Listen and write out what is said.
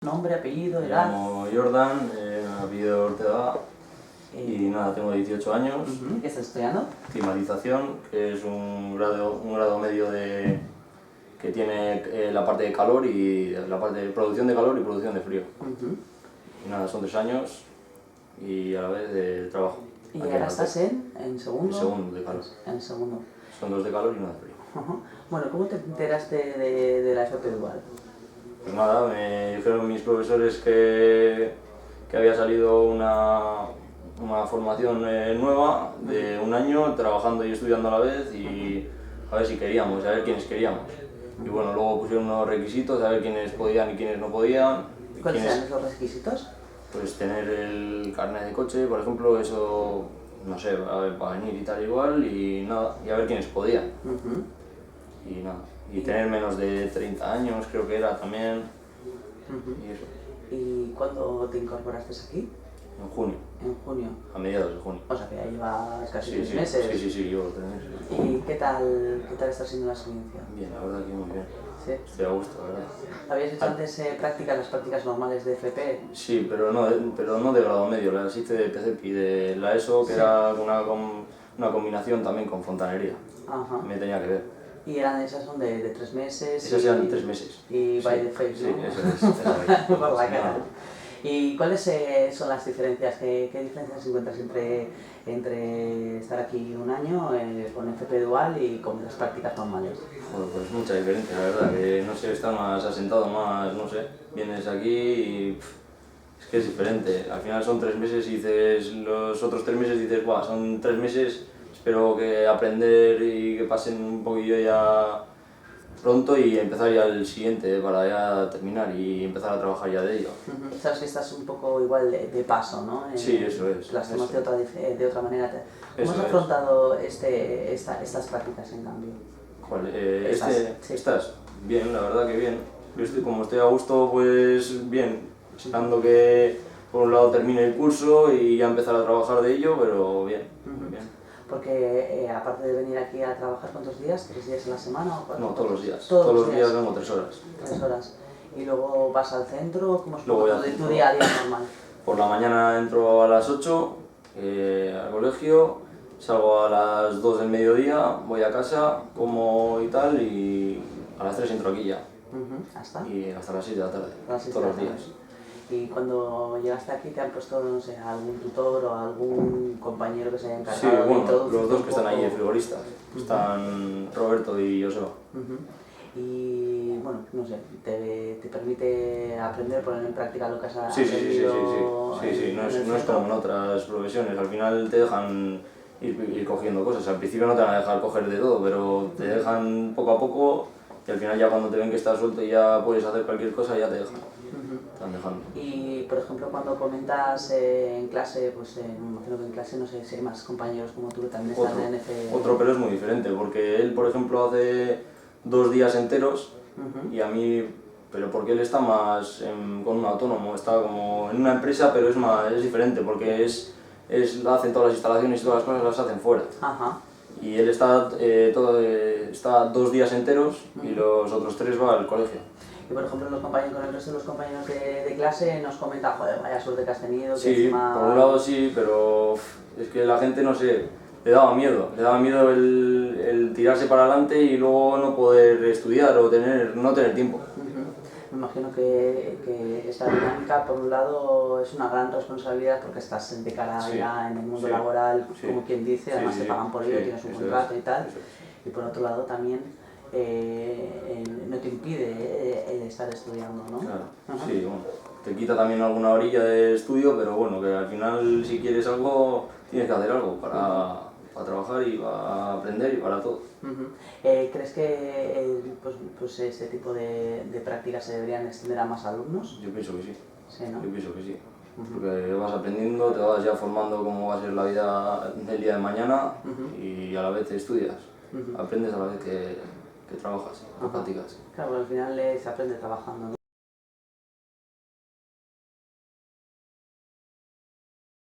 Nombre, apellido, Me edad. llamo Jordan, apellido Ortega y nada, tengo 18 años. ¿Qué estás estudiando? Climatización, que es un grado medio que tiene la parte de calor y la parte de producción de calor y producción de frío. Y nada, son 3 años y a la vez de trabajo. ¿Y ahora estás en segundo? En segundo de calor. En segundo. Son 2 de calor y 1 de frío. Bueno, ¿cómo te enteraste de la FP Dual? Pues nada, me dijeron mis profesores que había salido una formación nueva de un año, trabajando y estudiando a la vez, y a ver si queríamos, a ver quiénes queríamos. Y bueno, luego pusieron unos requisitos, a ver quiénes podían y quiénes no podían. ¿Cuáles eran esos requisitos? Pues tener el carnet de coche, por ejemplo, eso, no sé, a ver, para venir y tal igual, y nada, y a ver quiénes podían. Y nada, y tener menos de 30 años creo que era también, y eso. ¿Y cuándo te incorporaste aquí? En junio. En junio. A mediados de junio. O sea que ya llevas casi 3 Sí, meses. sí, llevo 3 meses. ¿Y qué tal está siendo la experiencia? Bien, la verdad que muy bien. ¿Sí? Estoy a gusto, la verdad. ¿Habías hecho antes las prácticas normales de FP? Sí, pero no de grado medio, las hice de PCEP y de la ESO, que era una combinación también con fontanería. Ajá. Me tenía que ver. ¿Y esas son de 3 meses? Esas eran 3 meses. Y by the face, Sí, ¿no? eso es. Por la cara. ¿Y cuáles son las diferencias? ¿Qué diferencias encuentras entre estar aquí un año con FP Dual y con las prácticas normales? Bueno, pues mucha diferencia, la verdad, que no sé, está más asentado, más, no sé, vienes aquí y es que es diferente. Al final son 3 meses y dices, los otros 3 meses dices, buah, son 3 meses, espero que aprender y que pasen un poquillo ya pronto y empezar ya el siguiente para ya terminar y empezar a trabajar ya de ello. Sabes que estás un poco igual de paso, ¿no? Sí, eso es. Las tomas de otra manera. ¿Cómo has Eso afrontado estas prácticas en cambio? ¿Cuál? Sí. Estás bien, la verdad que bien. Yo como estoy a gusto, pues bien, esperando que por un lado termine el curso y ya empezar a trabajar de ello, pero bien, bien. Porque aparte de venir aquí a trabajar, ¿cuántos días? ¿3 días en la semana o 4? No, todos los días. Todos Todos los días vengo 3 horas. 3 horas. ¿Y luego vas al centro? ¿Cómo es Luego voy al tu centro. día a día normal? Por la mañana entro a las 8 al colegio, salgo a las 2 del mediodía, voy a casa, como y tal, y a las 3 entro aquí ya. ¿Hasta? Y hasta las 6 de la tarde, Todos todos los días. ¿Y cuando llegaste aquí te han puesto, no sé, algún tutor o algún compañero que se haya encargado Sí, de bueno, todo? los dos que están ahí de frigoristas, están Roberto y Joseba. Y bueno, no sé, te permite aprender, poner en práctica lo que has Sí, aprendido. sí, no es como en otras profesiones, al final te dejan ir cogiendo cosas, al principio no te van a dejar coger de todo, pero te dejan poco a poco y al final ya cuando te ven que estás suelto y ya puedes hacer cualquier cosa ya te dejan. Están dejando. Y por ejemplo cuando comentas en clase, pues me imagino que en clase no sé si hay más compañeros como tú que también están en FP. Otro, pero es muy diferente, porque él por ejemplo hace 2 días enteros y a mí, pero porque él está más con un autónomo, está como en una empresa, pero es diferente, porque hacen todas las instalaciones y todas las cosas las hacen fuera. Y él está 2 días enteros y los otros 3 va al colegio. Y por ejemplo con el resto de los compañeros de clase nos comentan, joder, vaya suerte que has tenido. Que Sí, encima... por un lado sí, pero es que la gente, no sé, le daba miedo el tirarse para adelante y luego no poder estudiar o no tener tiempo. Me imagino que esta dinámica, por un lado, es una gran responsabilidad porque estás de cara ya en el mundo laboral, como quien dice, además te pagan por ello, tienes un contrato y tal, y por otro lado también no te impide estar estudiando, ¿no? Claro, sí, bueno, te quita también alguna orilla de estudio, pero bueno, que al final si quieres algo, tienes que hacer algo para trabajar y para aprender y para todo. ¿Crees que pues este tipo de prácticas se deberían extender a más alumnos? Yo pienso que sí. Sí, ¿no? Yo pienso que sí. Porque vas aprendiendo, te vas ya formando cómo va a ser la vida del día de mañana y a la vez te estudias. Aprendes a la vez que trabajas, que practicas. Claro, al final se aprende trabajando, ¿no?